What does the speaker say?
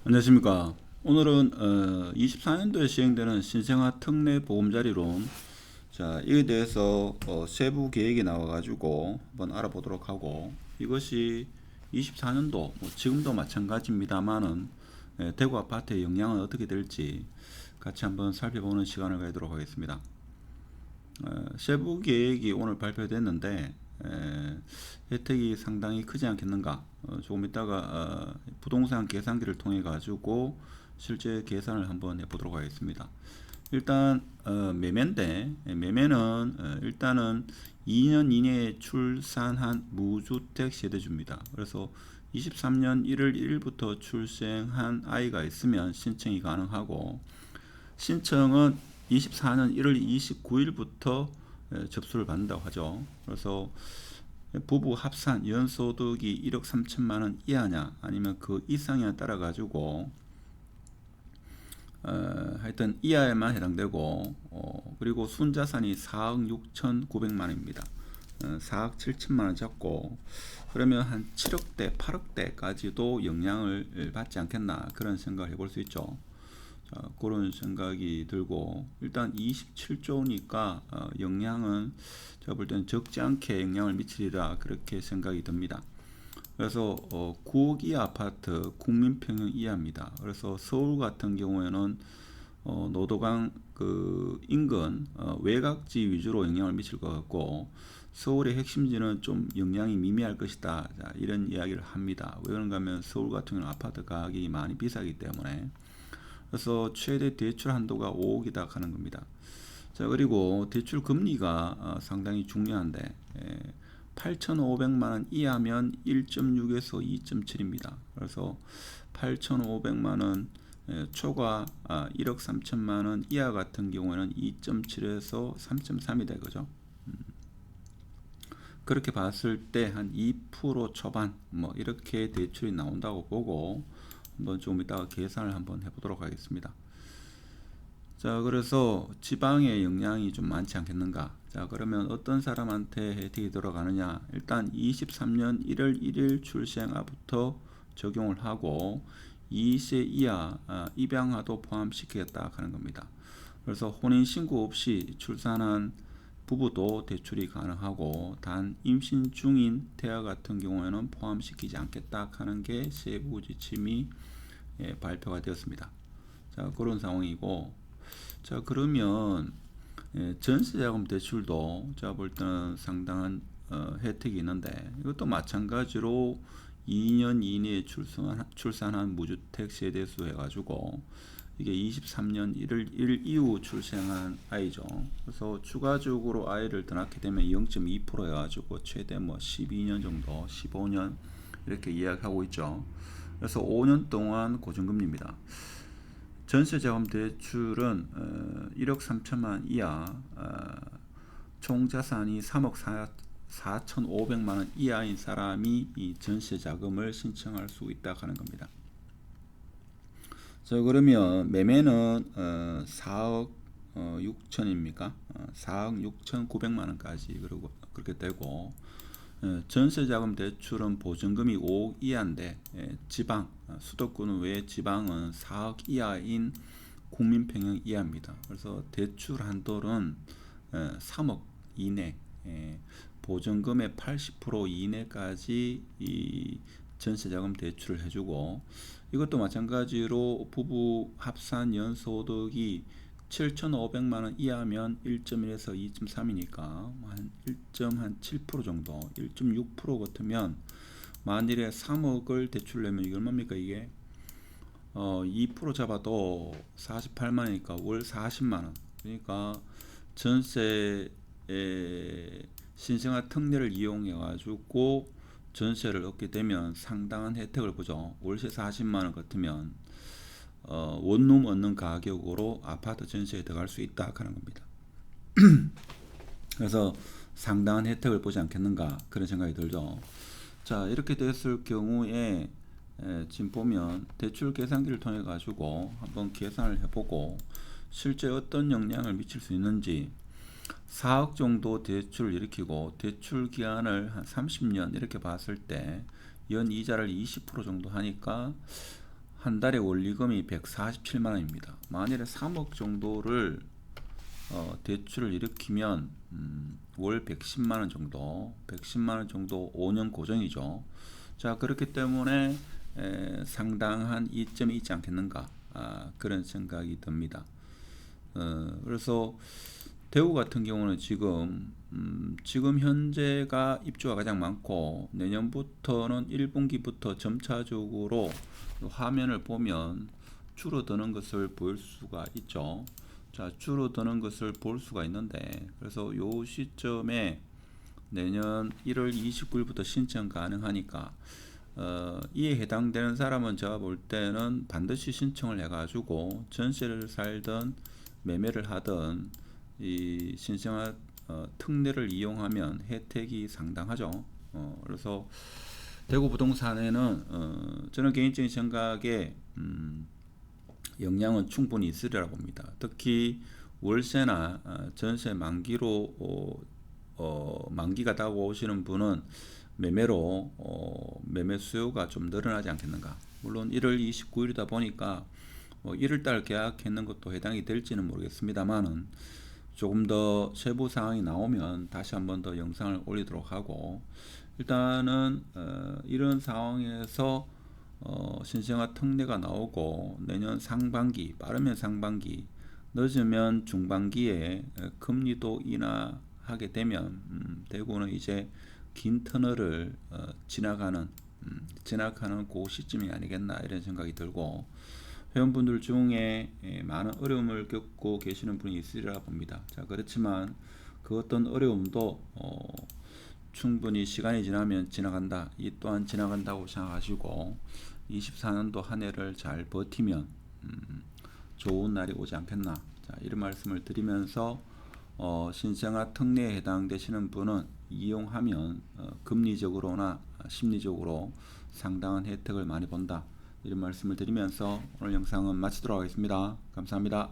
안녕하십니까. 오늘은 24년도에 시행되는 신생아 특례 보험자리론, 자 이에 대해서 세부 계획이 나와가지고 한번 알아보도록 하고, 이것이 24년도 지금도 마찬가지입니다만은 대구 아파트의 영향은 어떻게 될지 같이 한번 살펴보는 시간을 가지도록 하겠습니다. 세부 계획이 오늘 발표됐는데 혜택이 상당히 크지 않겠는가. 조금 이따가 부동산 계산기를 통해 가지고 실제 계산을 한번 해보도록 하겠습니다. 일단 매매인데, 매매는 일단은 2년 이내에 출산한 무주택 세대주입니다. 그래서 23년 1월 1일부터 출생한 아이가 있으면 신청이 가능하고, 신청은 24년 1월 29일부터 접수를 받는다고 하죠. 그래서 부부 합산 연소득이 1억 3천만 원 이하냐 아니면 그 이상이냐에 따라 가지고 하여튼 이하에만 해당되고, 그리고 순자산이 4억 6천9백만 원입니다. 4억 7천만 원 잡고, 그러면 한 7억대 8억대까지도 영향을 받지 않겠나, 그런 생각을 해볼 수 있죠. 자, 그런 생각이 들고, 일단 27조니까 영향은 제가 볼 때는 적지 않게 영향을 미치리라, 그렇게 생각이 듭니다. 그래서 9억 이하 아파트 국민평형 이하입니다. 그래서 서울 같은 경우에는 노도강 그 인근 외곽지 위주로 영향을 미칠 것 같고, 서울의 핵심지는 좀 영향이 미미할 것이다, 자, 이런 이야기를 합니다. 왜 그런가 하면 서울 같은 경우는 아파트 가격이 많이 비싸기 때문에. 그래서 최대 대출 한도가 5억이다 하는 겁니다. 자, 그리고 대출 금리가 상당히 중요한데, 8,500만 원 이하면 1.6에서 2.7입니다. 그래서 8,500만 원 초과 1억 3천만 원 이하 같은 경우에는 2.7에서 3.3이다 이거죠. 그렇게 봤을 때 한 2% 초반 뭐 이렇게 대출이 나온다고 보고, 한번 좀 이따가 계산을 한번 해보도록 하겠습니다. 자, 그래서 지방의 영향이 좀 많지 않겠는가. 자, 그러면 어떤 사람한테 혜택이 들어가느냐. 일단 23년 1월 1일 출생아부터 적용을 하고 2세 이하 입양아도 포함시키겠다 하는 겁니다. 그래서 혼인신고 없이 출산한 부부도 대출이 가능하고, 단 임신 중인 태아 같은 경우에는 포함시키지 않겠다 하는 게 세부 지침이 발표가 되었습니다. 자, 그런 상황이고, 자, 그러면 전세자금 대출도 제가 볼 때는 상당한 혜택이 있는데, 이것도 마찬가지로 2년 이내에 출산한 무주택 세대수 해가지고, 이게 23년 1월 1일 이후 출생한 아이죠. 그래서 추가적으로 아이를 더 낳게 되면 0.2% 해가지고 최대 뭐 12년 정도, 15년 이렇게 이야기하고 있죠. 그래서 5년 동안 고정금리입니다. 전세자금 대출은 1억 3천만 원 이하, 총 자산이 3억 4,500만 원 이하인 사람이 이 전세자금을 신청할 수 있다 하는 겁니다. 자, 그러면 매매는 4억 6천입니까? 4억 6천9백만 원까지 그리고 그렇게 되고, 전세자금 대출은 보증금이 5억 이하인데, 지방 수도권 외 지방은 4억 이하인 국민평형 이하입니다. 그래서 대출 한도는 3억 이내, 보증금의 80% 이내까지 이 전세자금 대출을 해주고, 이것도 마찬가지로 부부 합산 연소득이 7,500만 원 이하면 1.1에서 2.3이니까 한 1.7% 정도, 1.6% 같으면 만일에 3억을 대출내면 이게 얼마입니까? 이게 2% 잡아도 48만 원이니까 월 40만 원. 그러니까 전세 신생아 특례를 이용해 가지고 전세를 얻게 되면 상당한 혜택을 보죠. 월세 40만 원 같으면 원룸 얻는 가격으로 아파트 전세에 들어갈 수 있다 하는 겁니다. 그래서 상당한 혜택을 보지 않겠는가, 그런 생각이 들죠. 자, 이렇게 됐을 경우에 지금 보면 대출 계산기를 통해 가지고 한번 계산을 해보고 실제 어떤 영향을 미칠 수 있는지, 4억 정도 대출을 일으키고 대출 기간을 한 30년 이렇게 봤을 때 연 이자를 20% 정도 하니까 한 달에 원리금이 147만 원입니다. 만일에 3억 정도를 대출을 일으키면 월 110만 원 정도, 110만 원 정도 5년 고정이죠. 자, 그렇기 때문에 상당한 이점이 있지 않겠는가, 그런 생각이 듭니다. 그래서 대구 같은 경우는 지금 현재가 입주가 가장 많고, 내년부터는 1분기부터 점차적으로 화면을 보면 줄어드는 것을 볼 수가 있죠. 자, 줄어드는 것을 볼 수가 있는데, 그래서 요 시점에 내년 1월 29일부터 신청 가능하니까 이에 해당되는 사람은 제가 볼 때는 반드시 신청을 해가지고 전세를 살든 매매를 하든 이 신생아 특례를 이용하면 혜택이 상당하죠. 그래서 대구 부동산에는 저는 개인적인 생각에 영향은 충분히 있으리라고 봅니다. 특히 월세나 전세 만기로 만기가 다가오시는 분은 매매로 매매 수요가 좀 늘어나지 않겠는가. 물론 1월 29일이다 보니까 1월달 계약했는 것도 해당이 될지는 모르겠습니다만은, 조금 더 세부 사항이 나오면 다시 한번 더 영상을 올리도록 하고, 일단은 이런 상황에서 신생아 특례가 나오고 내년 상반기, 빠르면 상반기, 늦으면 중반기에 금리도 인하하게 되면 대구는 이제 긴 터널을 지나가는 그 시점이 아니겠나, 이런 생각이 들고, 회원분들 중에 많은 어려움을 겪고 계시는 분이 있으리라 봅니다. 자, 그렇지만 그 어떤 어려움도 충분히 시간이 지나면 지나간다, 이 또한 지나간다고 생각하시고 24년도 한 해를 잘 버티면 좋은 날이 오지 않겠나, 자, 이런 말씀을 드리면서 신생아 특례에 해당되시는 분은 이용하면 금리적으로나 심리적으로 상당한 혜택을 많이 본다, 이런 말씀을 드리면서 오늘 영상은 마치도록 하겠습니다. 감사합니다.